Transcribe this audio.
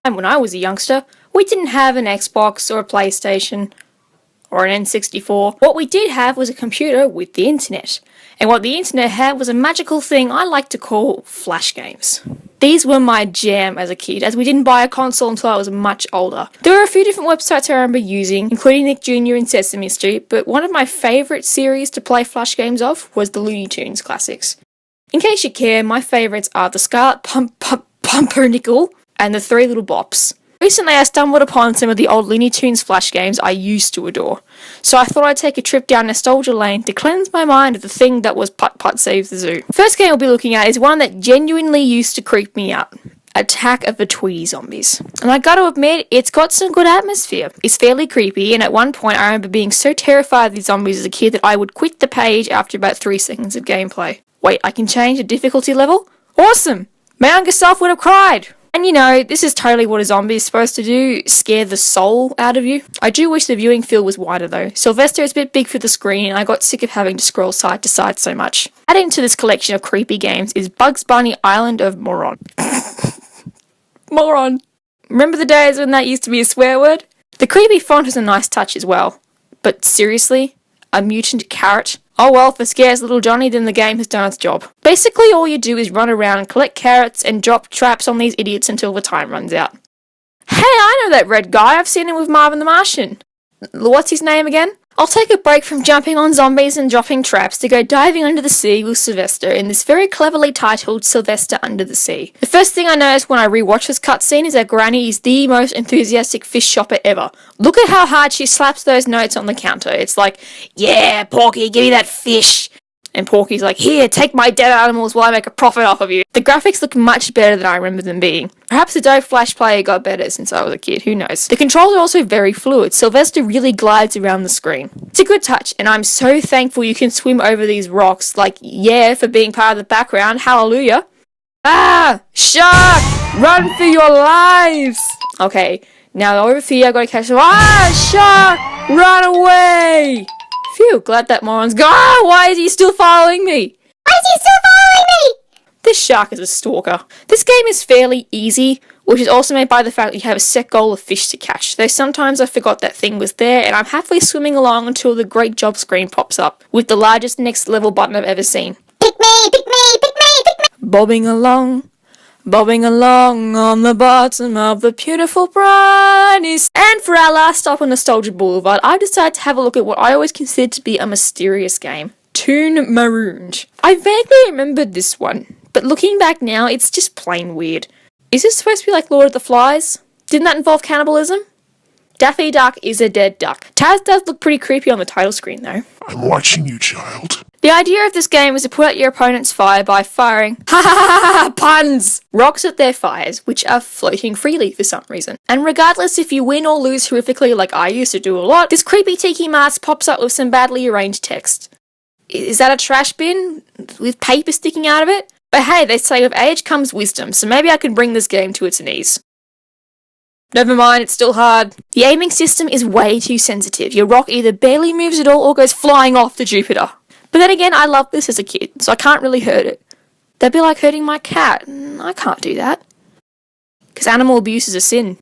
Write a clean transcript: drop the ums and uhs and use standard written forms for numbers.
And when I was a youngster, we didn't have an Xbox or a PlayStation or an N64. What we did have was a computer with the internet. And what the internet had was a magical thing I like to call flash games. These were my jam as a kid, as we didn't buy a console until I was much older. There were a few different websites I remember using, including Nick Jr. and Sesame Street, but one of my favourite series to play flash games of was the Looney Tunes classics. In case you care, my favourites are the Scarlet Pumpernickel and the Three Little Bops. Recently I stumbled upon some of the old Looney Tunes flash games I used to adore, so I thought I'd take a trip down nostalgia lane to cleanse my mind of the thing that was Putt Putt Save the Zoo. First game we'll be looking at is one that genuinely used to creep me out. Attack of the Tweety Zombies. And I gotta admit, it's got some good atmosphere. It's fairly creepy, and at one point I remember being so terrified of these zombies as a kid that I would quit the page after about 3 seconds of gameplay. Wait, I can change the difficulty level? Awesome! My younger self would have cried! And you know, this is totally what a zombie is supposed to do, scare the soul out of you. I do wish the viewing field was wider though. Sylvester is a bit big for the screen and I got sick of having to scroll side to side so much. Adding to this collection of creepy games is Bugs Bunny Island of Moron. Moron. Remember the days when that used to be a swear word? The creepy font has a nice touch as well. But seriously? A mutant carrot? Oh well, if it scares little Johnny, then the game has done its job. Basically, all you do is run around and collect carrots and drop traps on these idiots until the time runs out. Hey, I know that red guy. I've seen him with Marvin the Martian. What's his name again? I'll take a break from jumping on zombies and dropping traps to go diving under the sea with Sylvester in this very cleverly titled Sylvester Under the Sea. The first thing I noticed when I rewatched this cutscene is that Granny is the most enthusiastic fish shopper ever. Look at how hard she slaps those notes on the counter. It's like, yeah, Porky, give me that fish. And Porky's like, here, take my dead animals while I make a profit off of you. The graphics look much better than I remember them being. Perhaps the Dove Flash player got better since I was a kid, who knows. The controls are also very fluid. Sylvester really glides around the screen. It's a good touch, and I'm so thankful you can swim over these rocks. Like, yeah, for being part of the background, hallelujah. Ah! Shark! Run for your lives! Okay, now over here, I've got to catch them. Ah! Shark! Run away! Phew, glad that moron's gone. Ah, why is he still following me? Why is he still following me? This shark is a stalker. This game is fairly easy, which is also made by the fact that you have a set goal of fish to catch, though sometimes I forgot that thing was there and I'm halfway swimming along until the great job screen pops up, with the largest next level button I've ever seen. Pick me, pick me, pick me, pick me. Bobbing along on the bottom of the beautiful briny sea. And for our last stop on Nostalgia Boulevard, I've decided to have a look at what I always considered to be a mysterious game. Toon Marooned. I vaguely remembered this one, but looking back now, it's just plain weird. Is this supposed to be like Lord of the Flies? Didn't that involve cannibalism? Daffy Duck is a dead duck. Taz does look pretty creepy on the title screen though. I'm watching you, child. The idea of this game is to put out your opponent's fire by firing puns! Rocks at their fires, which are floating freely for some reason. And regardless if you win or lose horrifically like I used to do a lot, this creepy tiki mask pops up with some badly arranged text. Is that a trash bin with paper sticking out of it? But hey, they say with age comes wisdom, so maybe I can bring this game to its knees. Never mind, it's still hard. The aiming system is way too sensitive. Your rock either barely moves at all or goes flying off to Jupiter. But then again, I loved this as a kid, so I can't really hurt it. That'd be like hurting my cat. I can't do that. Because animal abuse is a sin.